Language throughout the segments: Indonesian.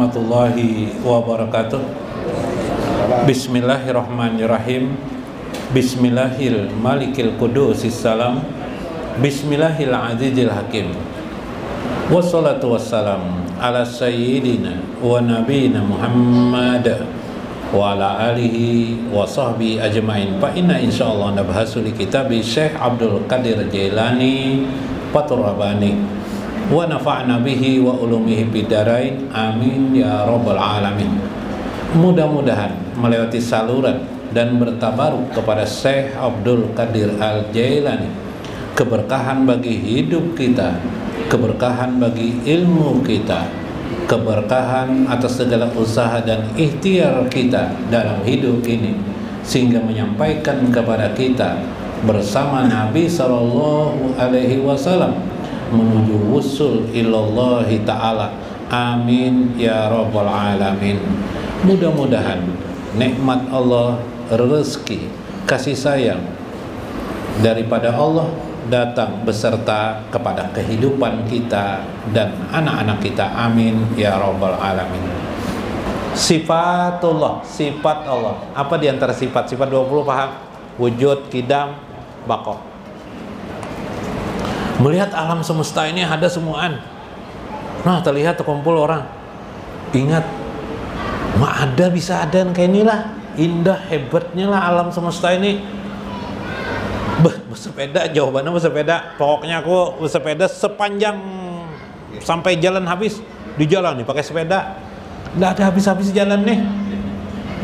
Warahmatullahi wabarakatuh. Bismillahirrahmanirrahim. Bismillahil malikil qudusis salam. Bismillahil azizil hakim. Wassalatu wassalam ala sayyidina wa nabiyina Muhammad wa ala alihi wa sahbihi ajma'in. Fa inna insyaallah nabhasu li kitabi Syekh Abdul Qadir Jailani Fathur Rabbani wa nafa'na bihi wa ulumihi bidarain, amin ya rabbal alamin. Mudah-mudahan melewati saluran dan bertabaruk kepada Syekh Abdul Qadir Al-Jailani, keberkahan bagi hidup kita, keberkahan bagi ilmu kita, keberkahan atas segala usaha dan ikhtiar kita dalam hidup ini, sehingga menyampaikan kepada kita bersama Nabi Sallallahu Alaihi Wasallam menuju wusul ilallahi ta'ala, amin ya rabbal alamin. Mudah-mudahan nikmat Allah, rezeki, kasih sayang daripada Allah datang beserta kepada kehidupan kita dan anak-anak kita, amin ya rabbal alamin. Sifatullah, sifat Allah. Apa diantara sifat? Sifat 20 paham? Wujud, kidam, baqo. Melihat alam semesta ini ada semuaan. Nah, terlihat terkumpul orang. Ingat, ada bisa ada kayak inilah. Indah, hebatnya lah alam semesta ini. Bersepeda, jawabannya bersepeda. Pokoknya aku bersepeda sepanjang sampai jalan habis. Di jalan nih pakai sepeda. Nggak ada habis-habis jalan nih.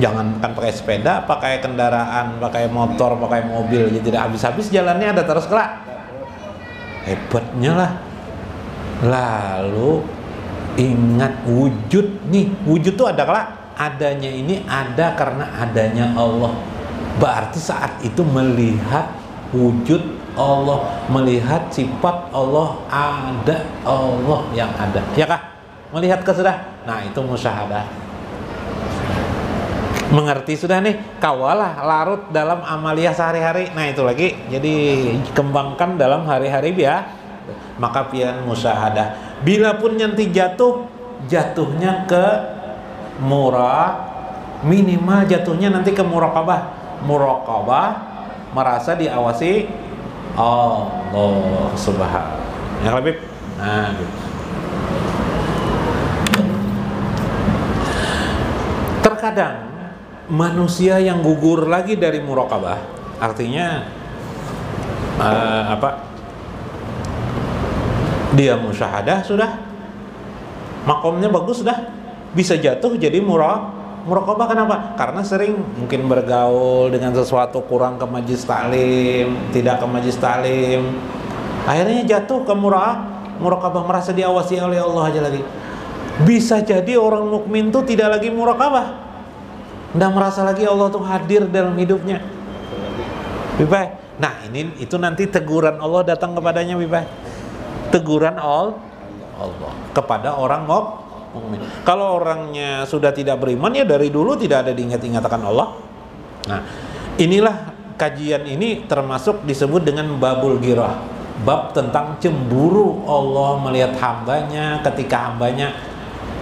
Jangankan pakai sepeda, pakai kendaraan, pakai motor, pakai mobil, jadi tidak habis-habis jalannya ada terus kelak. Hebatnya lah. Lalu ingat wujud nih, wujud tuh ada kelak. Adanya ini ada karena adanya Allah. Berarti saat itu melihat wujud Allah, melihat sifat Allah, ada Allah yang ada. Ya kah? Melihat ke sudah. Nah, itu musyahadah. Mengerti sudah nih, kawalah larut dalam amalia sehari-hari. Nah, itu lagi. Jadi kembangkan dalam hari-hari ya. Maka pian musyahadah. Bila pun nanti jatuh, jatuhnya ke minimal jatuhnya nanti ke muraqabah. Muraqabah merasa diawasi Allah Subhanahu. Yang lebih. Nah, gitu. Terkadang manusia yang gugur lagi dari muraqabah, artinya dia musyahadah sudah, makomnya bagus sudah, bisa jatuh jadi muraqabah. Kenapa? Karena sering mungkin bergaul dengan sesuatu, kurang ke majlis taklim, tidak ke majlis taklim, akhirnya jatuh ke muraqabah, merasa diawasi oleh Allah aja lagi. Bisa jadi orang mukmin tuh tidak lagi muraqabah, nggak merasa lagi Allah tuh hadir dalam hidupnya. Bibay. Nah, itu nanti teguran Allah datang kepadanya, Bibay. Teguran Allah kepada orang mukmin. Kalau orangnya sudah tidak beriman, ya dari dulu tidak ada diingat-ingatkan Allah. Nah, inilah kajian ini termasuk disebut dengan babul ghirah, bab tentang cemburu Allah melihat hambanya ketika hambanya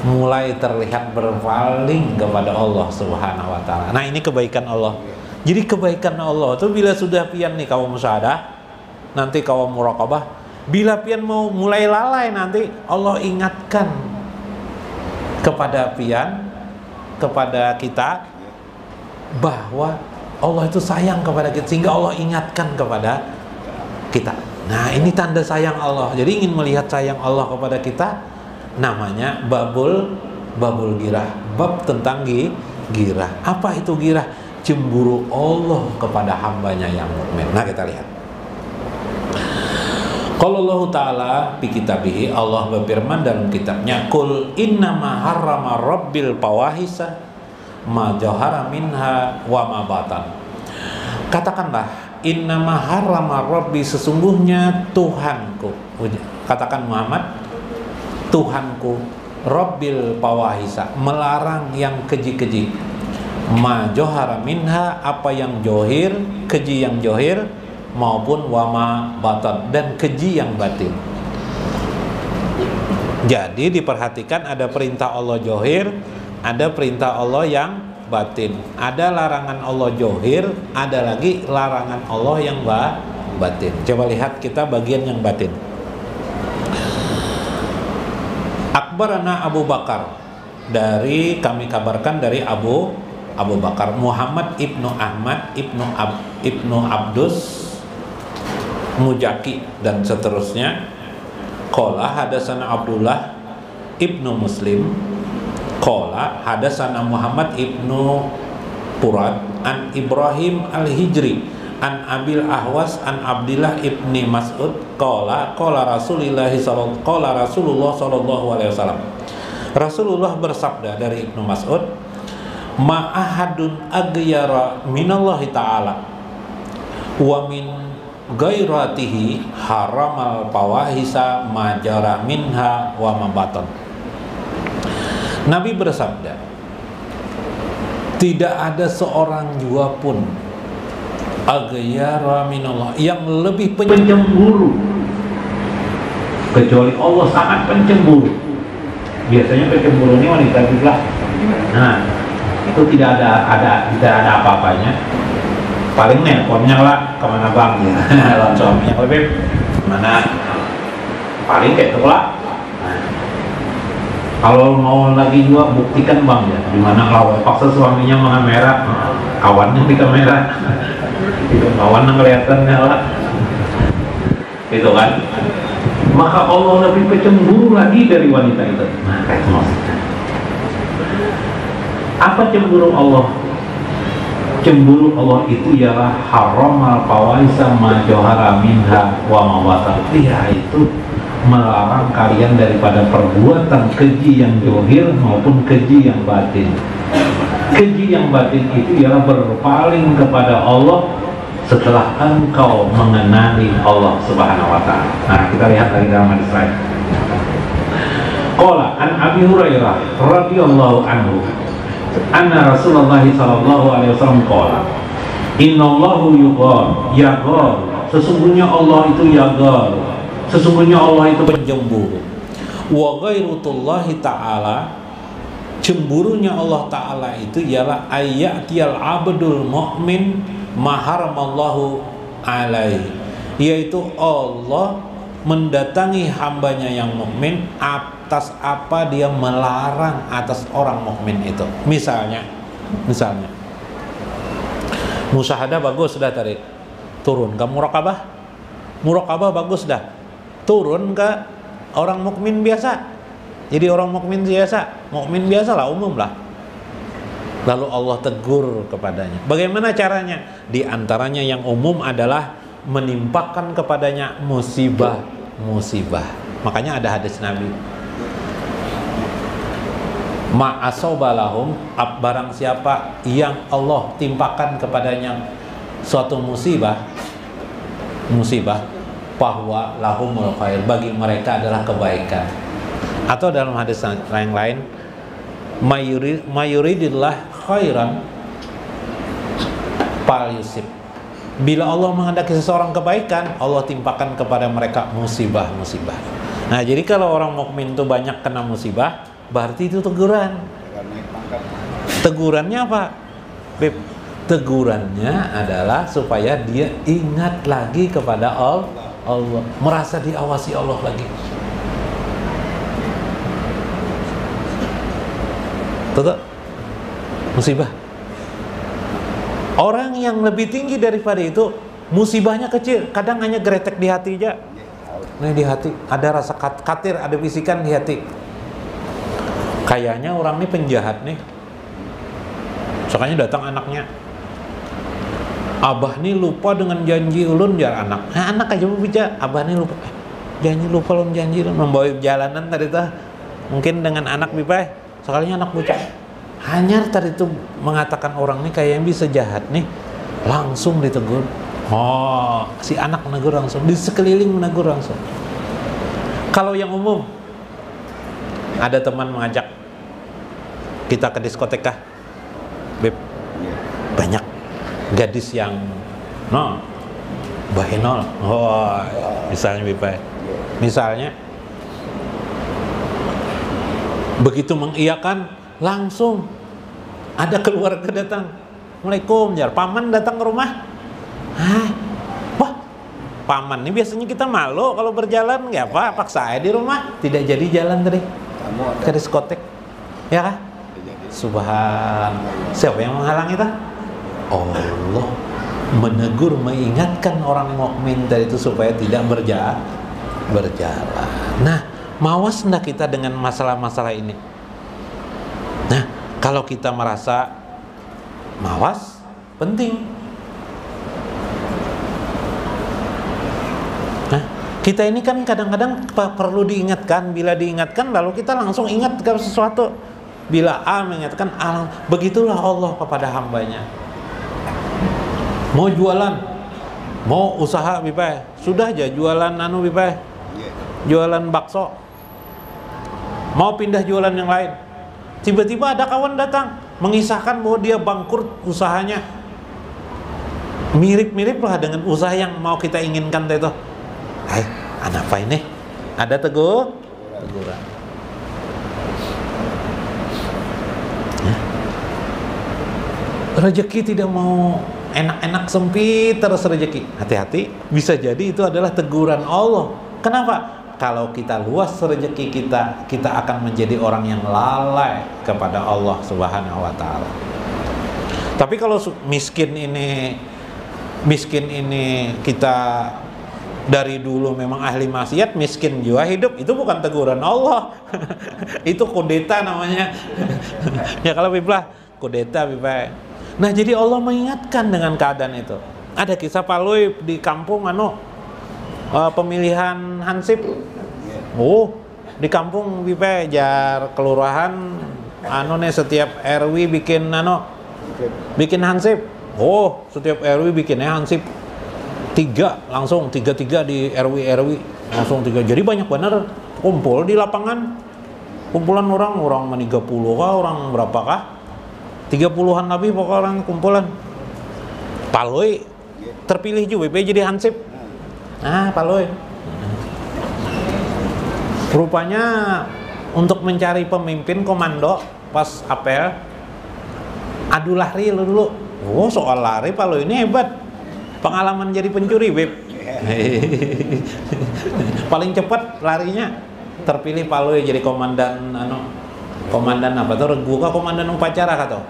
mulai terlihat berpaling kepada Allah Subhanahu wa ta'ala. Nah, ini kebaikan Allah. Jadi kebaikan Allah itu bila sudah pian nih kaum musyahadah, nanti kaum muraqabah, bila pian mau mulai lalai, nanti Allah ingatkan kepada pian, kepada kita, bahwa Allah itu sayang kepada kita, sehingga Allah ingatkan kepada kita. Nah, ini tanda sayang Allah. Jadi ingin melihat sayang Allah kepada kita, namanya babul ghirah, bab tentang ghirah. Apa itu ghirah? Cemburu Allah kepada hambanya yang mukmin. Nah, kita lihat. Kalau Allah Ta'ala fi kitabihi, Allah berfirman dalam kitabnya, Qul innama harrama rabbil fawahisa ma jahara minha wa ma batan. Katakanlah, innama harrama rabbi, sesungguhnya Tuhanku. Katakan Muhammad, Tuhanku, rabbil fawahisa, melarang yang keji-keji, ma jahara minha, apa yang johir, keji yang johir, maupun wama batan, dan keji yang batin. Jadi diperhatikan, ada perintah Allah johir, ada perintah Allah yang batin, ada larangan Allah johir, ada lagi larangan Allah yang batin. Coba lihat kita bagian yang batin. Akbarana Abu Bakar, dari kami kabarkan dari Abu Bakar, Muhammad ibnu Ahmad ibnu Abdus Mujaki dan seterusnya. Qala hadasana Abdullah ibnu Muslim, qala hadasana Muhammad ibnu Purad an Ibrahim al-Hijri an Abil Ahwas an Abdillah ibni Mas'ud qala Rasulullah sallallahu alaihi wasallam, Rasulullah bersabda dari Ibnu Mas'ud, ma'ahadun aghyara minallahi ta'ala wa min gairatihi haramal fawahisa majara minha wa mabatan. Nabi bersabda, tidak ada seorang jua pun aghyara minallah, yang lebih pencemburu kecuali Allah. Sangat pencemburu. Biasanya pencemburu ini wanita juga. Nah, itu tidak ada apa-apanya. Paling nelponnya lah kemana bang, lawan suaminya lebih mana, paling kayak itu lah. Nah, kalau mau lagi juga buktikan bang ya, dimana kalau paksa suaminya mengamera, kawannya di kamera, itu kawan kelihatannya lah, itu kan. Maka Allah lebih pencemburu lagi dari wanita itu. Nah, kayak maksudnya apa cemburu Allah? cemburu Allah itu ialah haramal fawaisa ma johara minha wa ma batan. Yaitu melarang kalian daripada perbuatan keji yang johir maupun keji yang batin. Keji yang batin itu ialah berpaling kepada Allah setelah engkau mengenali Allah Subhanahu wa ta'ala. Nah, kita lihat lagi dalam hadis lain. Qala an Abi Hurairah radhiyallahu anhu anna Rasulullah sallallahu alaihi wasallam qala innallahu yughar yaghar, sesungguhnya Allah itu yaghar, sesungguhnya Allah itu pencemburu. Wa ghairutullahi ta'ala, cemburunya Allah Ta'ala itu ialah ayyatiyal abdul mu'min maharamallahu alaihi, yaitu Allah mendatangi hambanya yang mukmin atas apa dia melarang atas orang mukmin itu. Misalnya musyahadah bagus dah tadi, turun ke muraqabah bagus dah, turun ke orang mukmin biasa. Jadi orang mukmin biasa lah, umum lah. Lalu Allah tegur kepadanya. Bagaimana caranya? Di antaranya yang umum adalah menimpakan kepadanya musibah. Makanya ada hadis Nabi, ma'asobalahum, barang siapa yang Allah timpakan kepadanya suatu musibah, bahwa lahumul khair, bagi mereka adalah kebaikan. Atau dalam hadis yang lain, mayuridillah khairan fal yusib, bila Allah menghendaki seseorang kebaikan, Allah timpakan kepada mereka musibah. Nah, jadi kalau orang mukmin itu banyak kena musibah, berarti itu teguran. Tegurannya apa, Beb? Tegurannya adalah supaya dia ingat lagi kepada Allah, merasa diawasi Allah lagi. Betul? Musibah. Orang yang lebih tinggi daripada itu, musibahnya kecil, kadang hanya geretek di hati aja. Nah, di hati ada rasa khawatir, ada bisikan di hati. Kayaknya orang ini penjahat nih. Soalnya datang anaknya, abah nih lupa dengan janji ulun jar anak. Nah, anak aja bicara, abah nih lupa. Lupa ulun janji ulun membawa jalanan tadi tuh. Mungkin dengan anak bipay, soalnya anak bocah. Hanya tadi itu mengatakan orang ini kayak yang bisa jahat nih, langsung ditegur. Oh, si anak menegur langsung, di sekeliling menegur langsung. Kalau yang umum, ada teman mengajak kita ke diskotek kah? Beb, banyak gadis yang bahenol. Oh, misalnya bipay. Misalnya begitu mengiyakan, langsung ada keluarga datang, Assalamualaikum, jar paman datang ke rumah. Wah, paman ini biasanya kita malu kalau berjalan, nggak apa, paksa aja di rumah. Tidak jadi jalan tadi ke diskotek, ya kan? Subhan, siapa yang menghalangi itu? Allah menegur, mengingatkan orang mukmin tadi itu supaya tidak berjalan. Nah, mawas enggak kita dengan masalah-masalah ini? Nah, kalau kita merasa mawas, penting. Nah, kita ini kan kadang-kadang perlu diingatkan. Bila diingatkan, lalu kita langsung ingat ke sesuatu. Bila A mengingatkan, begitulah Allah kepada hambanya. Mau jualan, mau usaha bipay, sudah aja jualan bipay, jualan bakso. Mau pindah jualan yang lain, tiba-tiba ada kawan datang mengisahkan bahwa dia bangkrut usahanya, mirip-mirip lah dengan usaha yang mau kita inginkan itu. Apa ini? Ada teguran. Rezeki tidak mau enak-enak, sempit terus rezeki. Hati-hati, bisa jadi itu adalah teguran Allah. Kenapa? Kalau kita luas rezeki kita akan menjadi orang yang lalai kepada Allah Subhanahu wa ta'ala. Tapi kalau miskin ini kita dari dulu memang ahli maksiat, miskin jiwa hidup, itu bukan teguran Allah. Itu kudeta namanya. Ya kalau biblah kudeta biblah. Nah, jadi Allah mengingatkan dengan keadaan itu. Ada kisah Palui di kampung pemilihan hansip. Oh, di kampung Bipe jar kelurahan setiap RW bikin hansip. Oh, setiap RW bikinnya hansip 3 langsung 3 di RW langsung 3. Jadi banyak bener kumpul di lapangan. Kumpulan orang meni 30 kah, orang berapa kah? 30-an lebih pokoknya orang kumpulan. Palui terpilih juga jadi hansip. Nah, Palui. Rupanya untuk mencari pemimpin komando pas apel adu lari dulu. Oh, soal lari Palui ini hebat. Pengalaman jadi pencuri, Beb. Paling cepat larinya. Terpilih Palui jadi komandan komandan apa tuh? Regu kah komandan upacara kah tuh?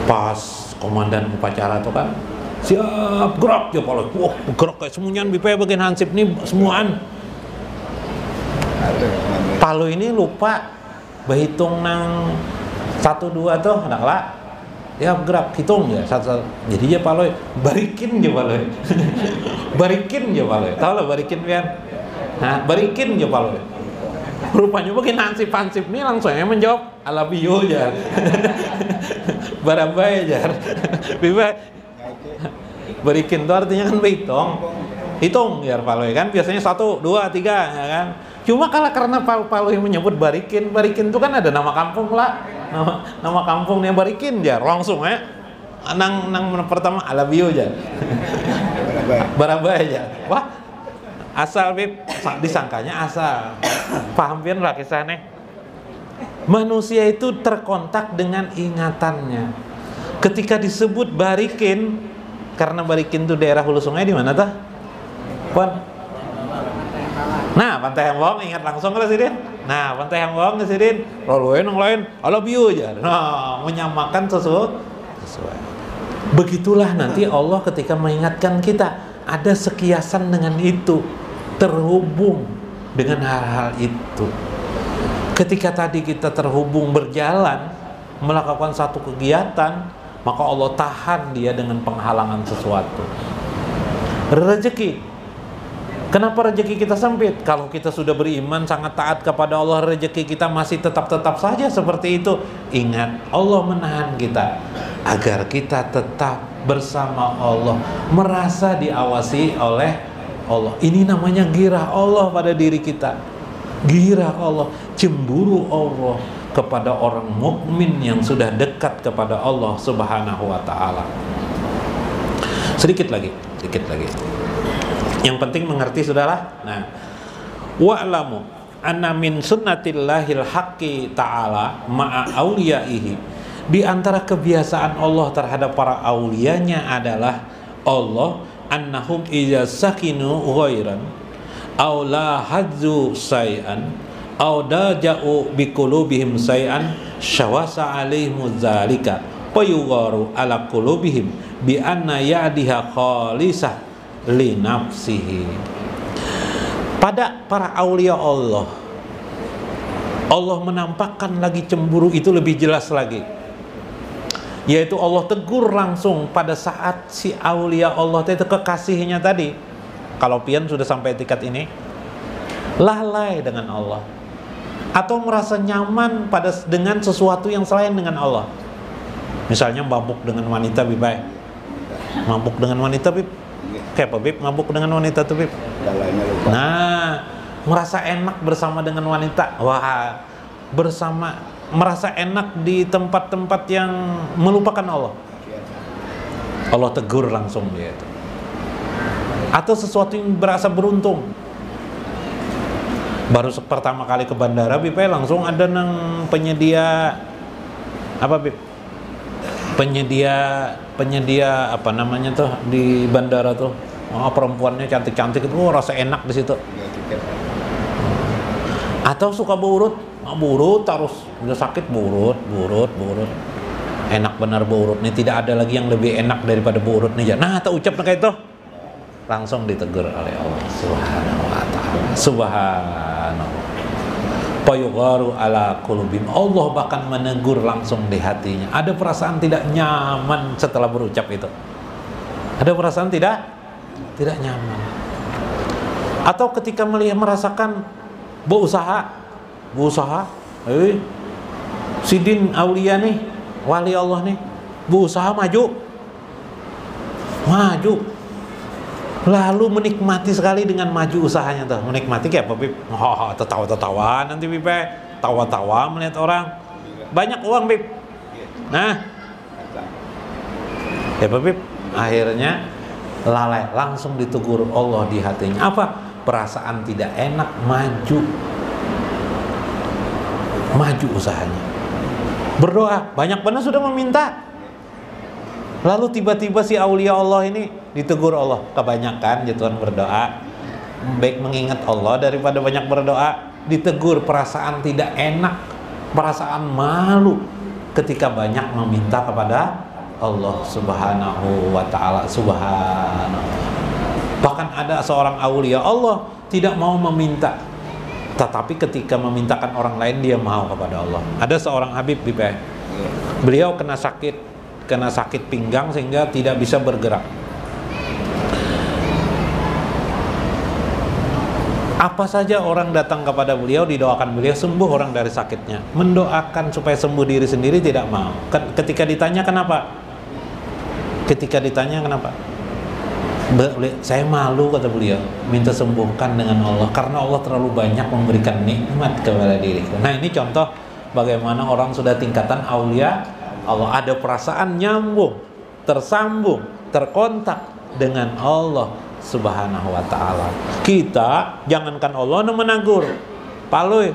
Pas komandan upacara tuh kan siap gerak ya Palui. Wah, gerak kayak semuanya Bipe bagian hansip nih semuaan. Palui ini lupa berhitung nang 1 2 tuh ada lah. Ya gerak hitung ya satu. Jadi dia Palui barikin dia Palui. Barikin dia Palui. Tahu lah barikin pian. Nah, barikin ya Palui. Rupanya bikin hansip nih langsung menjawab alabiyo jar. Barabai jar. Biba barikin itu artinya kan hitung ya Palui kan biasanya 1 2 3 ya kan. Cuma karena Palui menyebut barikin itu kan ada nama kampung lah. Nama kampungnya barikin jar langsung ya. Nang pertama alabiyo jar. Barabai jar. Wah, asal Bib, disangkanya asal. Paham pian lah kisahnya. Manusia itu terkontak dengan ingatannya. Ketika disebut barikin, karena barikin itu daerah hulu sungai di mana tah? Pon. Nah, Pantai Hambong ingat langsung ke Sidin. Nah, Pantai Hambong ke Sidin. Lalu yang lain, I love you aja. Nah, menyamakan sesuatu. Begitulah nanti Allah ketika mengingatkan kita, ada sekiasan dengan itu, terhubung dengan hal-hal itu. Ketika tadi kita terhubung berjalan, melakukan satu kegiatan, maka Allah tahan dia dengan penghalangan sesuatu. Rezeki. Kenapa rezeki kita sempit? Kalau kita sudah beriman, sangat taat kepada Allah, rezeki kita masih tetap saja seperti itu. Ingat, Allah menahan kita agar kita tetap bersama Allah, merasa diawasi oleh Allah. Ini namanya girah Allah pada diri kita. Girah Allah, cemburu Allah kepada orang mukmin yang sudah dekat kepada Allah Subhanahu wa taala. Sedikit lagi. Yang penting mengerti sudahlah. Nah, wa'lamu anna min sunnatillahil haqqi ta'ala ma'a auliyaihi. Di antara kebiasaan Allah terhadap para auliyanya adalah Allah annahum idza sakinu ghairan aw la hadzu say'an aw daja'u biqulubihim say'an syawasa alaihim dzalika fayugharu ala qulubihim bi anna ya'diha khalisah li nafsihi. Pada para aulia Allah menampakkan lagi cemburu itu lebih jelas lagi, yaitu Allah tegur langsung pada saat si aulia Allah itu kekasihnya tadi. Kalau pian sudah sampai tingkat ini, lalai dengan Allah atau merasa nyaman dengan sesuatu yang selain dengan Allah. Misalnya mabuk dengan wanita Bib. Mabuk dengan wanita Bib. Kayak apa Bib? Mabuk dengan wanita tuh Bib. Nah, merasa enak bersama dengan wanita. Wah, merasa enak di tempat-tempat yang melupakan Allah. Allah tegur langsung dia itu. Atau sesuatu yang berasa beruntung. Baru pertama kali ke bandara Bib, langsung ada penyedia apa Bib? Penyedia apa namanya tuh di bandara tuh. Oh, perempuannya cantik-cantik itu rasa enak di situ. Atau suka burut terus udah sakit burut. Enak benar burut nih, tidak ada lagi yang lebih enak daripada burut nih. Nah, tak ucap kayak itu. Langsung ditegur oleh Allah Subhanahu wa taala. Subhanallah. Fayugharu ala qulubihim. Allah bahkan menegur langsung di hatinya. Ada perasaan tidak nyaman setelah berucap itu. Ada perasaan tidak nyaman. Atau ketika merasakan berusaha, Sidin Aulia nih, wali Allah nih, berusaha maju, lalu menikmati sekali dengan maju usahanya tuh. Menikmati kayak apa, Bib? Tertawa-tertawa nanti, Bib. Tawa-tawa melihat orang banyak uang, Bib. Nah, ya, Bib. Akhirnya lalai, langsung ditegur Allah di hatinya. Apa? Perasaan tidak enak, maju usahanya. Berdoa, banyak benar sudah meminta. Lalu tiba-tiba si aulia Allah ini ditegur Allah. Kebanyakan jatuhan berdoa, baik mengingat Allah daripada banyak berdoa. Ditegur, perasaan tidak enak, perasaan malu ketika banyak meminta kepada Allah Subhanahu wa ta'ala. Bahkan ada seorang aulia Allah tidak mau meminta, tetapi ketika memintakan orang lain dia mau kepada Allah. Ada seorang Habib, beliau kena sakit pinggang sehingga tidak bisa bergerak. Apa saja orang datang kepada beliau, didoakan beliau sembuh orang dari sakitnya. Mendoakan supaya sembuh diri sendiri tidak mau. Ketika ditanya kenapa? Saya malu, kata beliau, minta sembuhkan dengan Allah, karena Allah terlalu banyak memberikan nikmat kepada diriku. Nah, ini contoh bagaimana orang sudah tingkatan aulia Allah, ada perasaan nyambung, tersambung, terkontak dengan Allah Subhanahu wa ta'ala. Kita jangankan Allah menegur, Palui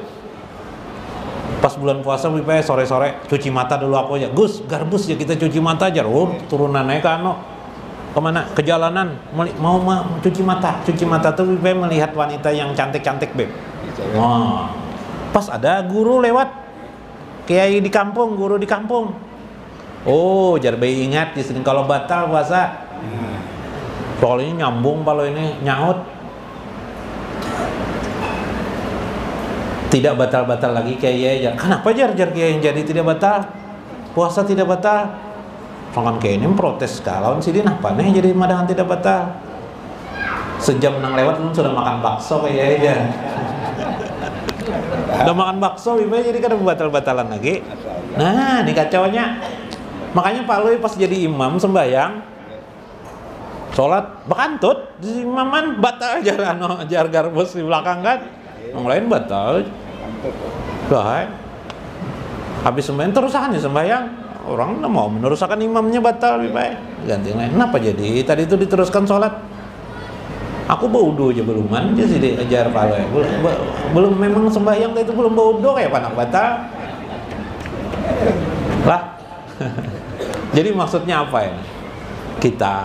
pas bulan puasa sore-sore cuci mata dulu aku aja. Gus, garbus ya kita cuci mata aja. Turunan naik kemana? Ke jalanan mau cuci mata tuh melihat wanita yang cantik-cantik, Beb. Pas ada guru lewat, kiai di kampung, guru di kampung. Oh, jar bayi ingat di sini kalau batal puasa. Soalnya nyambung kalau ini nyaut. Tidak batal-batal lagi kiai aja. Kenapa jar kiai yang jadi tidak batal? Puasa tidak batal. Soalnya kiai ini protes kalau Sidin apa nih jadi madangan tidak batal. Sejam nang lewat sudah makan bakso kiai aja. Udah makan bakso jadi kan batal-batalan lagi. Nah, ini kacaunya. Makanya Pak Lui pas jadi imam sembahyang, sholat bekantut di imaman batal jar garbus di belakang kan. Yang lain batal. Bahaya. Habis sembahyang terusannya sembahyang, orang nggak mau meneruskan imamnya batal lebih baik ganti yang lain. Kenapa jadi tadi itu diteruskan sholat? Aku baudo aja belum aja sih diajar Pak Lui. Belum memang sembahyang itu belum baudo kayak panak batal lah. Jadi maksudnya apa ya? Kita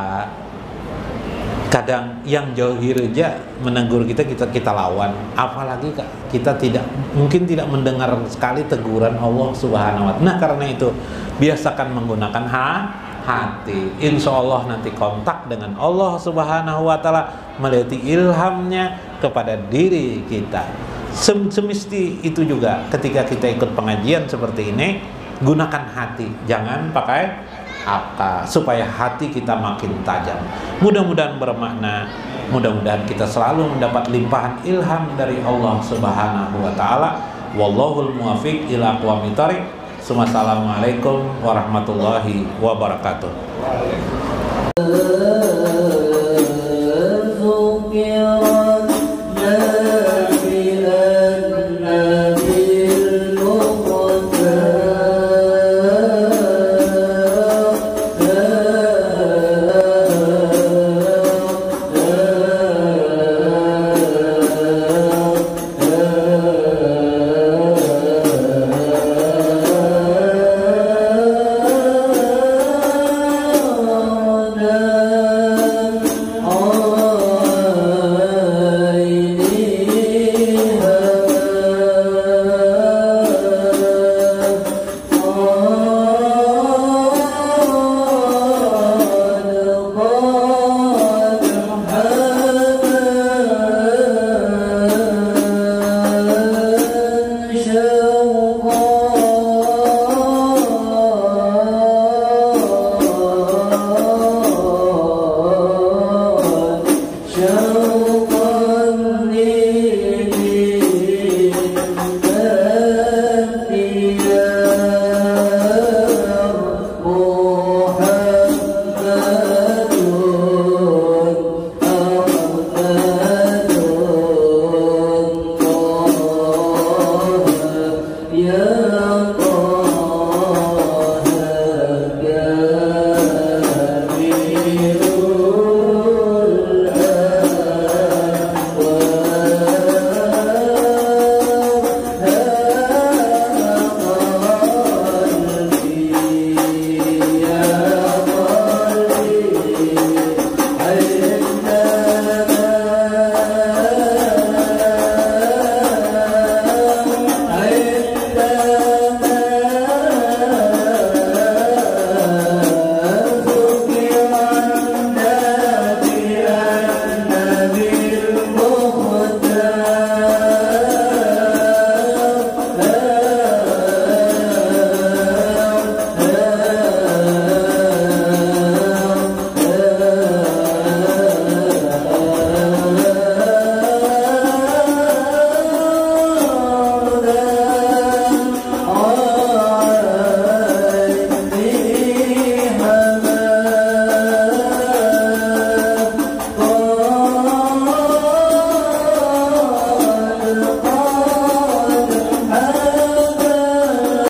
kadang yang jauhir aja menegur kita lawan, apalagi kita mungkin tidak mendengar sekali teguran Allah Subhanahu wa ta'ala. Nah, karena itu biasakan menggunakan hati. Insya Allah nanti kontak dengan Allah Subhanahu wa ta'ala, melihat ilhamnya kepada diri kita. Semesti itu juga ketika kita ikut pengajian seperti ini, gunakan hati, jangan pakai akal, supaya hati kita makin tajam. Mudah-mudahan bermakna, mudah-mudahan kita selalu mendapat limpahan ilham dari Allah Subhanahu wa ta'ala. Wallahul muwafiq ila aqwamit thoriq. Assalamualaikum warahmatullahi wabarakatuh.